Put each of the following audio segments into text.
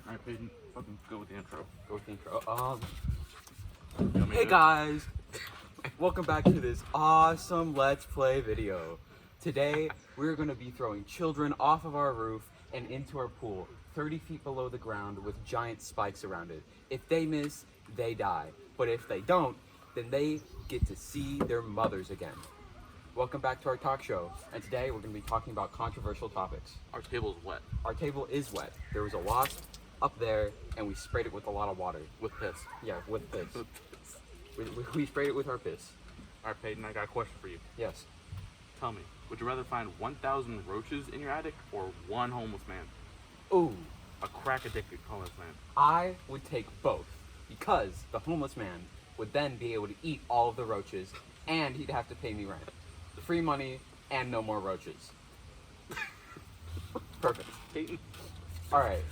Alright, Peyton, fucking go with the intro. Go with the intro. Want me Hey to? guys! Welcome back to this awesome Let's Play video. Today, we're going to be throwing children off of our roof and into our pool, 30 feet below the ground with giant spikes around it. If they miss, they die. But if they don't, then they get to see their mothers again. Welcome back to our talk show, and today we're going to be talking about controversial topics. Our table's wet. Our table is wet. There was a wasp up there, and we sprayed it with a lot of water. With piss. Yeah, with piss. We sprayed it with our piss. Alright, Peyton, I got a question for you. Yes. Tell me, would you rather find 1,000 roaches in your attic or one homeless man? Ooh, A crack-addicted homeless man. I would take both, because the homeless man would then be able to eat all of the roaches, and he'd have to pay me rent. Free money and no more roaches. Perfect. Peyton? All right.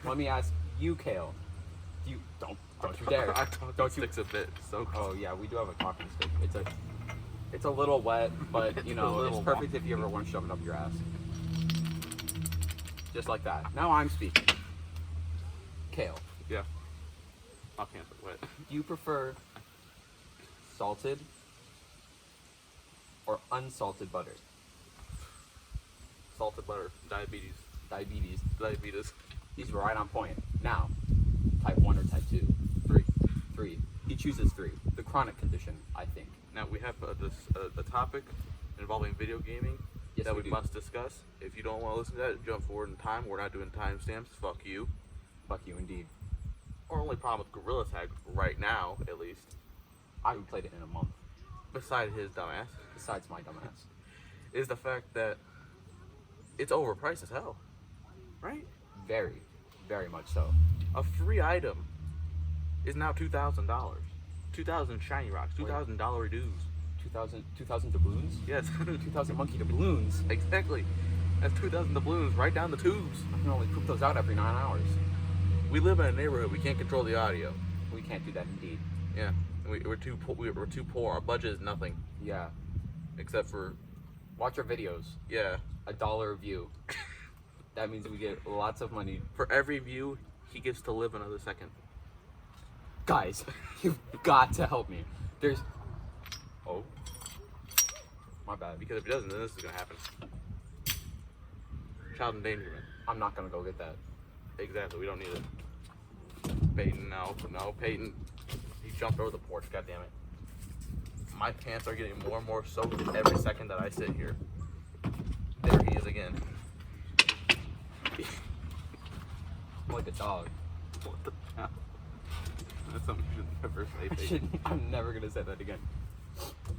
Let me ask you, Kale. You don't you dare. I talk Don't you? sticks a bit, so Oh yeah, we do have a talking stick. It's a little wet, but you know, it's perfect if you ever want to shove it up your ass. Just like that. Now I'm speaking. Kale, yeah. I'll cancel it. Wet. do you prefer salted or unsalted butter? Salted butter. Diabetes. Diabetes. He's right on point. Now, type 1 or type 2? 3. 3. He chooses 3. The chronic condition, I think. Now, we have a topic involving video gaming Yes, that we we do. must discuss. If you don't want to listen to that, jump forward in time. We're not doing timestamps. Fuck you. Fuck you, indeed. Our only problem with Gorilla Tag right now, at least, I haven't played it in a month, besides his dumbass, besides my dumbass. is the fact that it's overpriced as hell. Right? Very, very much so. A free item is now $2,000. 2,000 shiny rocks, $2,000 dues. 2,000 doubloons? Yes, 2,000 monkey doubloons. exactly. That's 2,000 doubloons right down the tubes. I can only poop those out every 9 hours. We live in a neighborhood. We can't control the audio. We can't do that, indeed. Yeah, we're too poor. Our budget is nothing Yeah. except for Watch our videos. yeah. $1 a view. That means we get lots of money. For every view, he gets to live another second. Guys, you've got to help me. There's... Oh. My bad. Because if he doesn't, then this is gonna happen. Child endangerment. I'm not gonna go get that. Exactly. We don't need it. Peyton, no, Peyton. He jumped over the porch. God damn it. My pants are getting more and more soaked every second that I sit here. There he is again. I'm like a dog. What the hell? That's something you should never say, Peyton. I'm never gonna say that again.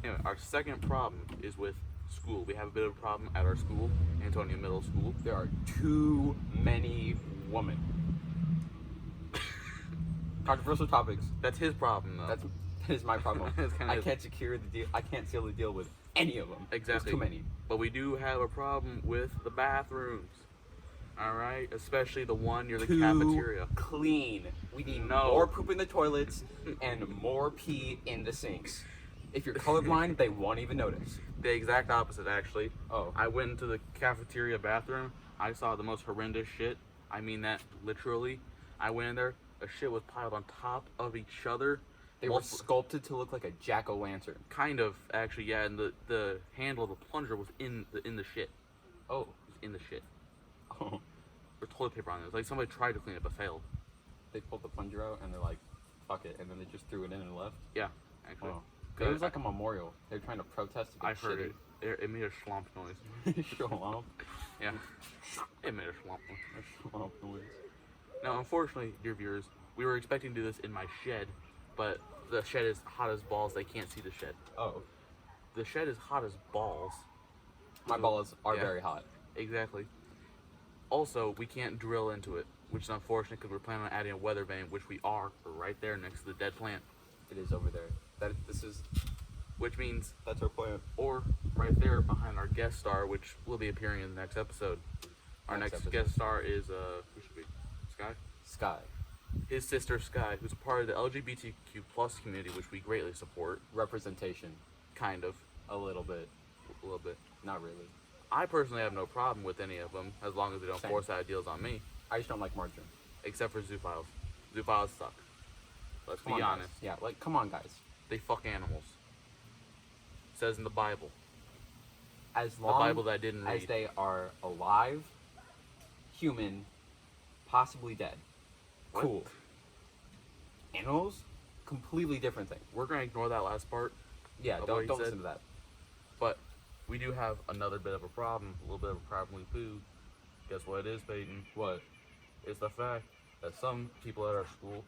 Anyway, our second problem is with school. We have a bit of a problem at our school, Antonia Middle School. There are too many women. Controversial topics. That's his problem, though. That is my problem. It's kinda I his- can't secure the deal. I can't seal the deal with any of them. Exactly. There's too many. But we do have a problem with the bathrooms. All right, especially the one near the Too cafeteria. clean. We need No. more poop in the toilets and more pee in the sinks. If you're colorblind, they won't even notice. The exact opposite, actually. Oh. I went into the cafeteria bathroom. I saw the most horrendous shit. I mean that literally. I went in there. A shit was piled on top of each other. They were Multiple- sculpted to look like a jack-o'-lantern. kind of actually, yeah. And the handle of the plunger was in the shit. Oh. It was in the shit. Oh. There's toilet paper on it. It's like somebody tried to clean it but failed. They pulled the plunger out and they're like, fuck it. And then they just threw it in and left. Yeah, actually. Oh. It was like a memorial. They're trying to protest I against heard it. It made a schlump noise. it. Shalom. Yeah. It made a schlump noise. Shalom noise. Now, unfortunately, dear viewers, we were expecting to do this in my shed, but the shed is hot as balls. They can't see the shed. Oh. The shed is hot as balls. My balls are Yeah. very hot. Exactly. Also, we can't drill into it, which is unfortunate because we're planning on adding a weather vane, which we are right there next to the dead plant. It is over there. Which means, That's our plan. or right there behind our guest star, which will be appearing in the next episode. Our Next next episode. guest star is, who should be? Sky? Sky. His sister Sky, who's a part of the LGBTQ plus community, which we greatly support. Representation. Kind of. A little bit. A little bit. Not really. I personally have no problem with any of them, as long as they don't Same. force ideals on me. I just don't like margarine. except for zoophiles. Zoophiles suck. Let's Come be on, honest. guys. Yeah, like, come on, guys. They fuck animals. It says in the Bible. As The long Bible that I didn't as read. they are alive, human, possibly dead. What? Cool. Animals, completely different thing. We're gonna ignore that last part, Yeah, Of what don't he don't said? listen to that. but we do have another bit of a problem. A little bit of a problem with food. Guess what it is, Peyton? What? It's the fact that some people at our school.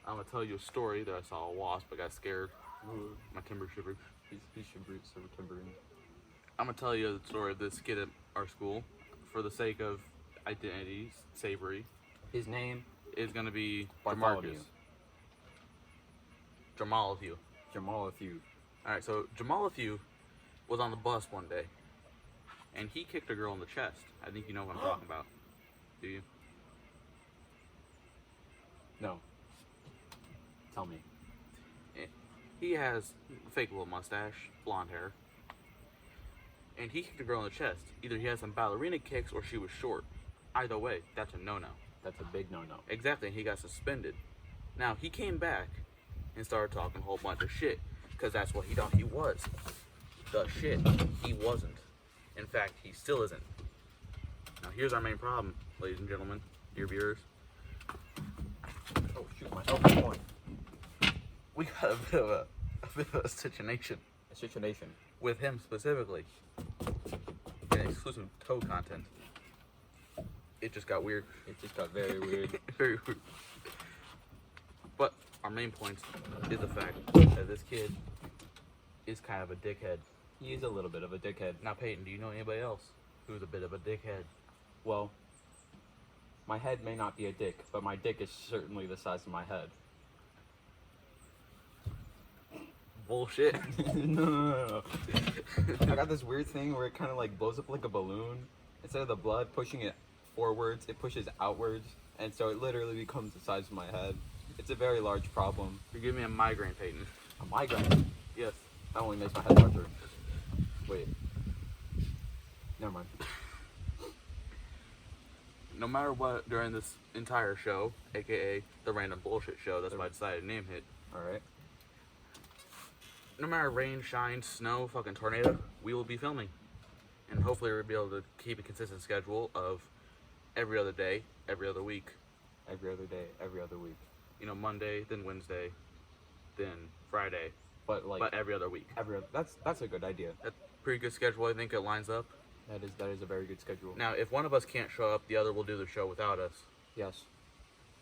I'm gonna tell you a story that I saw a wasp. I got scared. My timber shivered. He should root some timbering. I'm gonna tell you the story of this kid at our school, for the sake of identity, savory, His name, is gonna be Bartholomew. Jamalthew. Jamalthew. All right, so Jamalthew was on the bus one day, and he kicked a girl in the chest. I think you know what I'm talking about. Do you? No. Tell me. He has a fake little mustache, blonde hair, and he kicked a girl in the chest. Either he had some ballerina kicks or she was short. Either way, that's a no-no. That's a big no-no. Exactly, and he got suspended. Now, he came back and started talking a whole bunch of shit, because that's what he thought he was. The shit. He wasn't. In fact, he still isn't. Now, here's our main problem, ladies and gentlemen, dear viewers. Oh shoot, my elbow's going. We got a bit of a situation A situation. with him specifically. And exclusive toe content. It just got weird. It just got very weird. Very weird. But our main point is the fact that this kid is kind of a dickhead. He is a little bit of a dickhead. Now, Peyton, do you know anybody else who's a bit of a dickhead? Well, my head may not be a dick, but my dick is certainly the size of my head. Bullshit. No. I got this weird thing where it kind of like blows up like a balloon. Instead of the blood pushing it forwards, it pushes outwards, and so it literally becomes the size of my head. It's a very large problem. You're giving me a migraine, Peyton. A migraine. Yes. That only makes my head larger. Wait. Never mind. No matter what, during this entire show, aka the random bullshit show, that's why I decided to name it. Alright. No matter rain, shine, snow, fucking tornado, we will be filming. And hopefully we'll be able to keep a consistent schedule of every other day, every other week. Every other day, every other week. You know, Monday, then Wednesday, then Friday, But like but every other week. that's a good idea. That's a pretty good schedule. I think it lines up. That is a very good schedule. Now, if one of us can't show up, the other will do the show without us, Yes.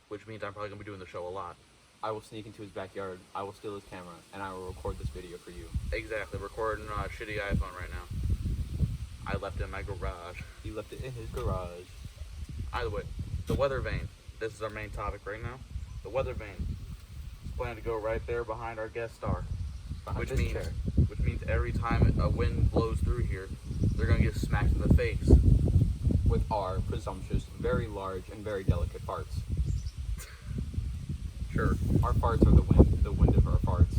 which means I'm probably gonna be doing the show a lot. I will sneak into his backyard, I will steal his camera, and I will record this video for you. Exactly. Recording on a shitty iPhone right now. I left it in my garage. He left it in his garage. Either way, the weather vane. This is our main topic right now. The weather vane is planned to go right there behind our guest star, Behind which this means chair. every time a wind blows through here, they're gonna get smacked in the face. With our presumptuous, very large, and very delicate farts. Sure. Our farts are the wind of our farts.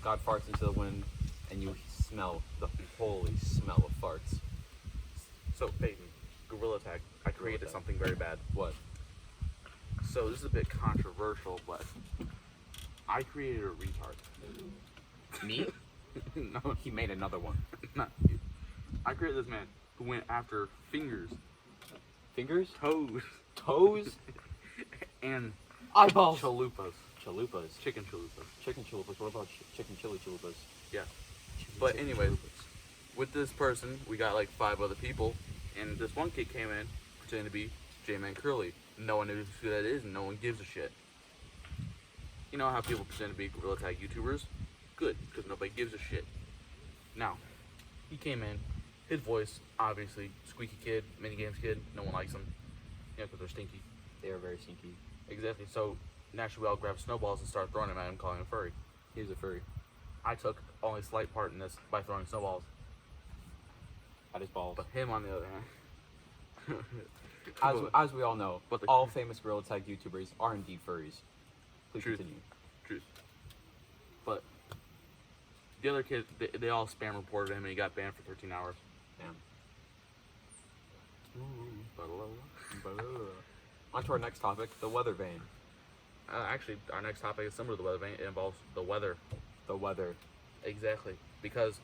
God farts into the wind, and you smell the holy smell of farts. So Peyton, Gorilla Tag. I created Tag. something very bad. What? So this is a bit controversial, but I created a retard. Me? No, He made another one. not you. I created this man who went after fingers, Fingers? toes, Toes? and Eyeballs! chalupas. Chalupas. Chicken chalupas. Chicken chalupas. What about chicken chili chalupas? Yeah. But anyways, with this person, we got like 5 other people, and this one kid came in pretending to be J-Man Curly. No one knows who that is, and no one gives a shit. You know how people pretend to be Gorilla Tag YouTubers? Good, because nobody gives a shit. Now, he came in, his voice, obviously, squeaky kid, minigames kid, no one likes him. You know, because they're stinky. They are very stinky. Exactly, so naturally we all grabbed snowballs and started throwing them at him, calling him furry. He's a furry. I took only slight part in this by throwing snowballs. At his balls. But him, on the other hand, As we all know, But the- all famous Gorilla Tag YouTubers are indeed furries. Please Truth. continue. truth. But the other kid, they all spam reported him, and he got banned for 13 hours. Damn. But On to our next topic, the weather vane. Actually, our next topic is similar to the weather vane. It involves the weather. The weather. Exactly. Because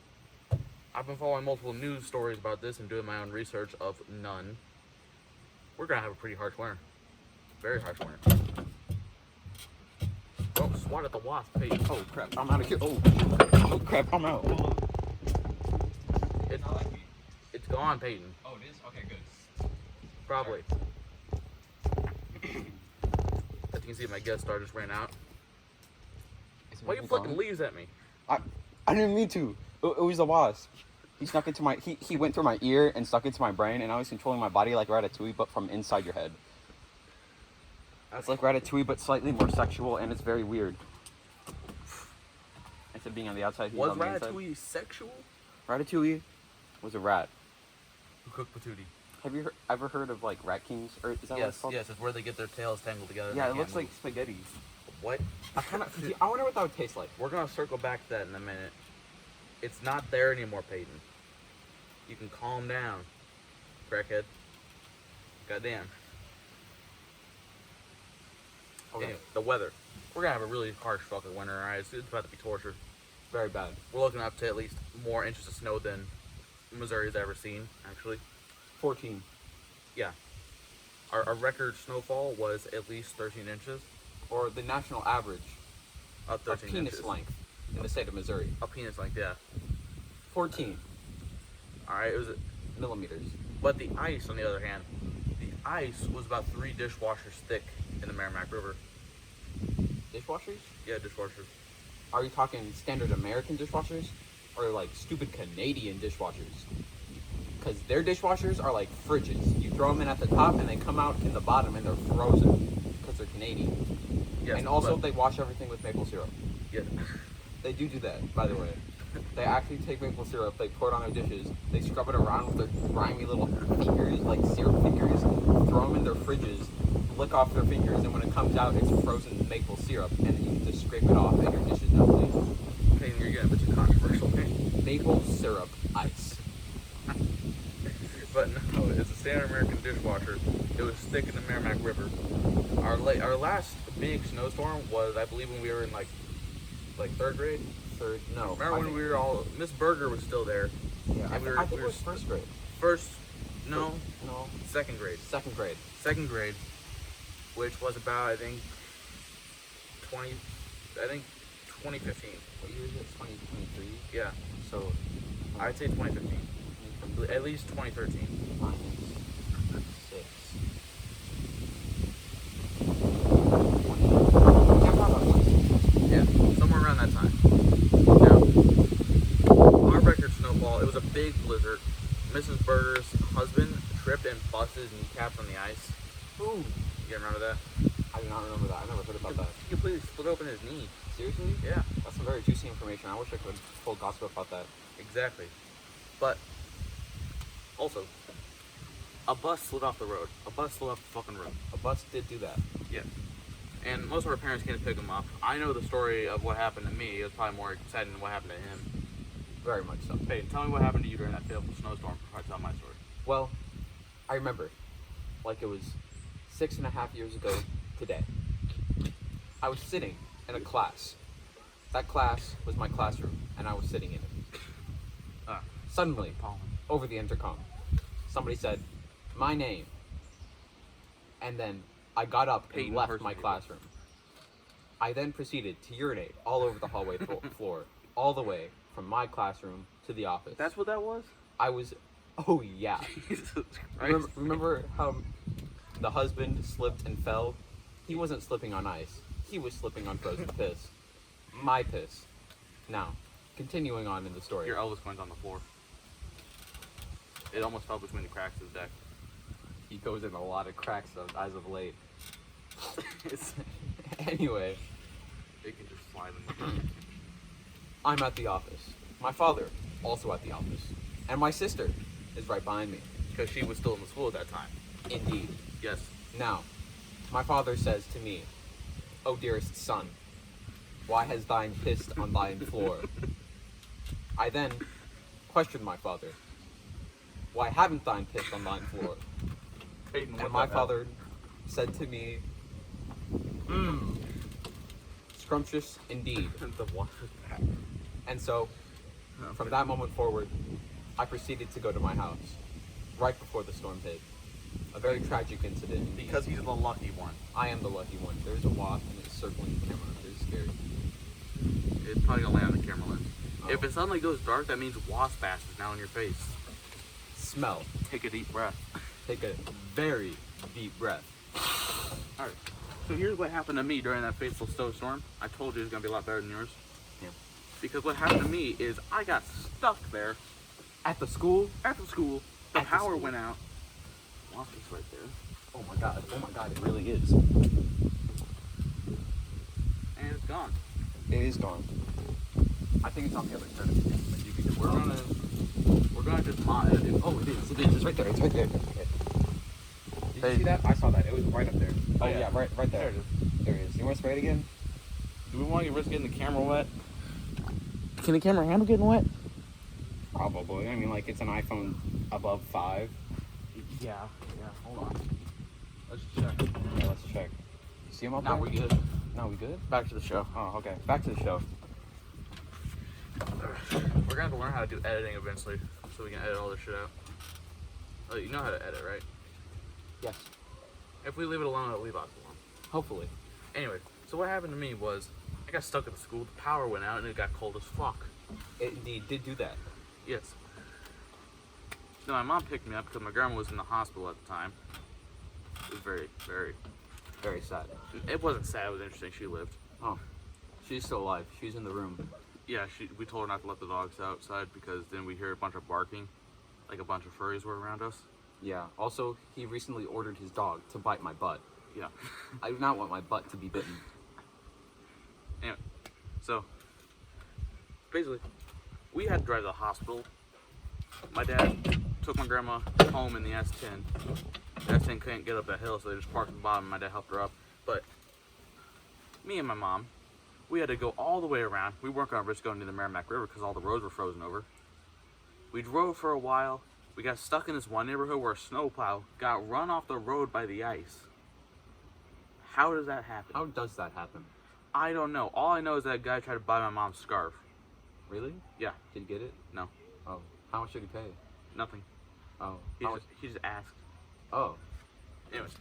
I've been following multiple news stories about this and doing my own research of none. We're going to have a pretty harsh winter. Very harsh winter. Don't swat at the wasp, Peyton. Oh crap, I'm out of here. Oh crap, I'm out. It, it's gone, Peyton. Oh, it is? Okay, good. Probably. As you can see, my guest star just ran out. Why you flicking leaves at me? I didn't mean to. It was a wasp. He snuck into my. He went through my ear and stuck into my brain, and I was controlling my body like Ratatouille, but from inside your head. It's like Ratatouille, but slightly more sexual, and it's very weird. Instead of being on the outside, he's Was on the inside. Ratatouille sexual? Ratatouille was a rat. Who cooked Patootie? Have you ever heard of like rat kings? Or is that what it's Yes, called? yes, it's where they get their tails tangled together. Yeah, and it they looks can't like spaghetti. move. What? I wonder what that would taste like. We're gonna circle back to that in a minute. It's not there anymore, Peyton. You can calm down, crackhead. Goddamn. Okay. Anyway, the weather. We're gonna have a really harsh fucking winter, alright? It's about to be torture. Very bad. We're looking up to at least more inches of snow than Missouri's ever seen, actually. 14. Yeah. Our record snowfall was at least 13 inches. Or the national average Of of 13 penis inches. length in the state of Missouri. A penis length, yeah. 14 Alright, it was. millimeters. But the ice, on the other hand, the ice was about 3 dishwashers thick in the Merrimack River. Dishwashers? Yeah, dishwashers. Are you talking standard American dishwashers? Or like stupid Canadian dishwashers? Because their dishwashers are like fridges. You throw them in at the top and they come out in the bottom and they're frozen. Because they're Canadian. Yes, And also but- they wash everything with maple syrup. Yeah. They do that, by the way. They actually take maple syrup, they pour it on their dishes, they scrub it around with their grimy little fingers, like syrup fingers, throw them in their fridges, lick off their fingers, and when it comes out, it's frozen maple syrup, and then you can just scrape it off, and your dish is now clean. Peyton, you're getting a bit too controversial, okay? Maple syrup ice. But no, it's a standard American dishwasher. It was thick in the Merrimack River. Our last big snowstorm was, I believe, when we were in like third grade. No. Remember when we were all? Miss Berger was still there. Yeah, and I think it was first grade. First, no, No. second grade. Second grade. Second grade, which was about I think 2015. What year is it? 2023? Yeah, So, I'd say 2015. At least 2013. minus 6. Yeah, somewhere around that time. Now, our record snowfall, it was a big blizzard. Mrs. Berger's husband tripped and busted his kneecaps on the ice. Ooh. You remember that? I do not remember that. I never heard about that. He completely split open his knee. Seriously? Yeah, That's some very juicy information. I wish I could pull gossip about that. exactly. But, also, a bus slid off the road. A bus slid off the fucking road. A bus did do that. Yeah. And most of our parents came to pick him up. I know the story of what happened to me. It was probably more exciting than what happened to him. Very much so. Peyton, tell me what happened to you during that fateful snowstorm before I tell my story. Well, I remember, like it was 6.5 years ago today. I was sitting in a class. That class was my classroom, and I was sitting in it. Suddenly, over the intercom, somebody said, "My name." And then I got up and Peyton left Percy my Davis. classroom. I then proceeded to urinate all over the hallway floor, all the way from my classroom to the office. That's what that was? I was, oh yeah. Jesus Christ. Remember how the husband slipped and fell? He wasn't slipping on ice. He was slipping on frozen piss. My piss. Now, continuing on in the story. Your Elvis coin's on the floor. It almost fell between the cracks of the deck. He goes in a lot of cracks as of late. Anyway, It can just slide in. I'm at the office. My father, also at the office. And my sister is right behind me. Because she was still in the school at that time. Indeed. Yes. Now, my father says to me, "O dearest son, why has thine pissed on thine floor?" I then questioned my father, "Why haven't thine pissed on thine floor?" Peyton, And my father said to me, "Mmm, scrumptious indeed." The wasp is back. And so, from that moment forward, I proceeded to go to my house right before the storm hit. A very tragic incident. indeed. Because he's the lucky one. I am the lucky one. There's a wasp and it's circling the camera. I'm very scared. It's probably gonna land on the camera lens. Oh. If it suddenly goes dark, that means wasp ass is now in your face. Smell. Take a deep breath. Take a very deep breath. Alright. So here's what happened to me during that fateful snowstorm. I told you it was gonna be a lot better than yours. Yeah. Because what happened to me is I got stuck there At the school? at the school. The At the power school. went out. Wasp is right there. Oh my god. Oh my god, it really is. And it's gone. It is gone. I think it's on the other side of the camera. But you can just We're gonna just mod it. Oh, it is. It is. It's right there. It's right there. Okay. Did Hey. you see that? I saw that. It was right up there. Oh, yeah. yeah, right there. There it is. There it is. You want to spray it again? Do we want to risk getting the camera wet? Can the camera handle getting wet? Probably. I mean, like, it's an iPhone above 5. Yeah. Hold on. Let's check. Yeah, let's check. You see him up Now there? we're good. No, we good? Back to the show. Oh, okay. Back to the show. We're gonna have to learn how to do editing eventually, so we can edit all this shit out. Oh, you know how to edit, right? Yes. If we leave it alone, it'll leave us alone. Hopefully. Anyway, so what happened to me was I got stuck at the school. The power went out and it got cold as fuck. It indeed did do that. Yes. So my mom picked me up because my grandma was in the hospital at the time. It was very, very. Very sad. It wasn't sad. It was interesting. She lived. Oh. She's still alive. She's in the room. Yeah, we told her not to let the dogs outside because then we hear a bunch of barking, like a bunch of furries were around us. Yeah. Also, he recently ordered his dog to bite my butt. Yeah. I do not want my butt to be bitten. Anyway, so basically, we had to drive to the hospital. My dad took my grandma home in the S10. The S10 couldn't get up that hill, so they just parked at the bottom. My dad helped her up. But me and my mom, we had to go all the way around. We weren't going to risk going to the Merrimack River because all the roads were frozen over. We drove for a while. We got stuck in this one neighborhood where a snowplow got run off the road by the ice. How does that happen? How does that happen? I don't know. All I know is that guy tried to buy my mom's scarf. Really? Yeah, Did you get it? no, Oh. How much did he pay? nothing. Oh. He How just, he just asked. Oh. Anyways,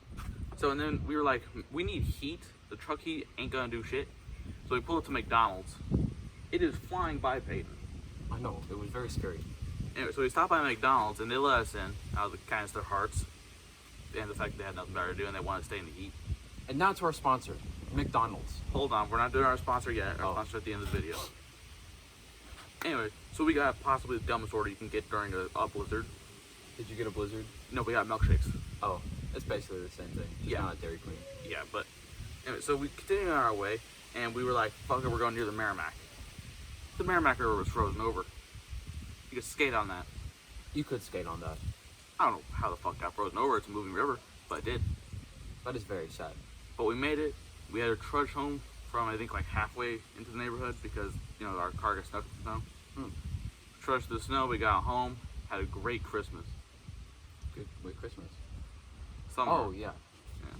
so and then we were like, we need heat. The truck heat ain't gonna do shit. So we pulled up to McDonald's. It is flying by Peyton. I know. It was very scary. Anyway, so we stopped by McDonald's and they let us in out of the kindness of their hearts. And the fact that they had nothing better to do and they wanted to stay in the heat. And now to our sponsor, McDonald's. Hold on, we're not doing our sponsor yet. Our Oh. sponsor at the end of the video. Anyway, so we got possibly the dumbest order you can get during a blizzard. Did you get a blizzard? No, we got milkshakes. Oh. It's basically the same thing. Just Yeah. not at Dairy Queen. Yeah, but anyway, so we continued on our way, and we were like, "Fuck it, we're going near the Merrimack." The Merrimack River was frozen over. You could skate on that. You could skate on that. I don't know how the fuck it got frozen over. It's a moving river, but it did. That is very sad. But we made it. We had to trudge home from I think like halfway into the neighborhood because our car got stuck in the snow. Trudged through the snow. We got home. Had a great Christmas. Good. Wait, Christmas. Summer. Oh, yeah. Yeah.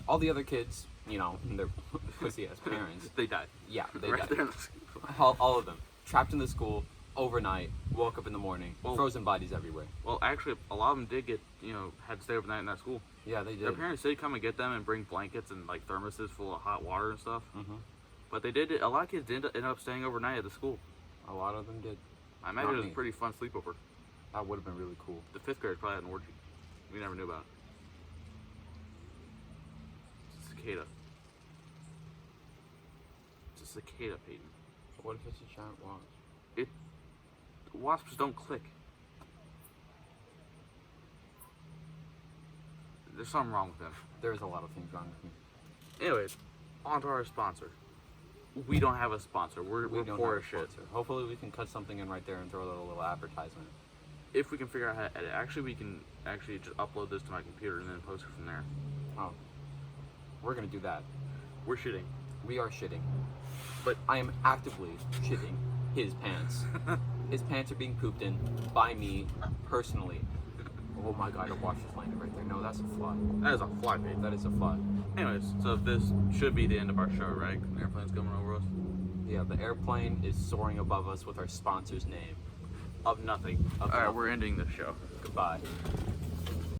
All the other kids, their pussy ass parents. They died. Yeah, they right died. there in the school. All of them. Trapped in the school overnight, woke up in the morning, Well- frozen bodies everywhere. Well, actually, a lot of them did get had to stay overnight in that school. Yeah, they Their did. parents did come and get them and bring blankets and like thermoses full of hot water and stuff. Mm-hmm. But they did. A lot of kids did end up staying overnight at the school. A lot of them did. I imagine Not it was me. a pretty fun sleepover. That would have been really cool. The fifth graders probably had an orgy. We never knew about it. It's a cicada. It's a cicada, Peyton. What if it's a giant wasp? Wasps don't click. There's something wrong with them. There's a lot of things wrong with me. Anyways, on to our sponsor. We don't have a sponsor. We're We don't poor have as a shit. sponsor. Hopefully we can cut something in right there and throw a little advertisement. If we can figure out how to edit, actually we can actually just upload this to my computer and then post it from there. Oh. We're gonna do that. We're shitting. We are shitting. But I am actively shitting his pants. His pants are being pooped in by me personally Oh my god, a wasp just landed right there. No, that's a fly. That is a fly bait. That is a fly. Anyways, so this should be the end of our show, right? Airplane's coming over us. Yeah, the airplane is soaring above us with our sponsor's name. Of nothing. Of All right, nothing. we're ending the show. Goodbye.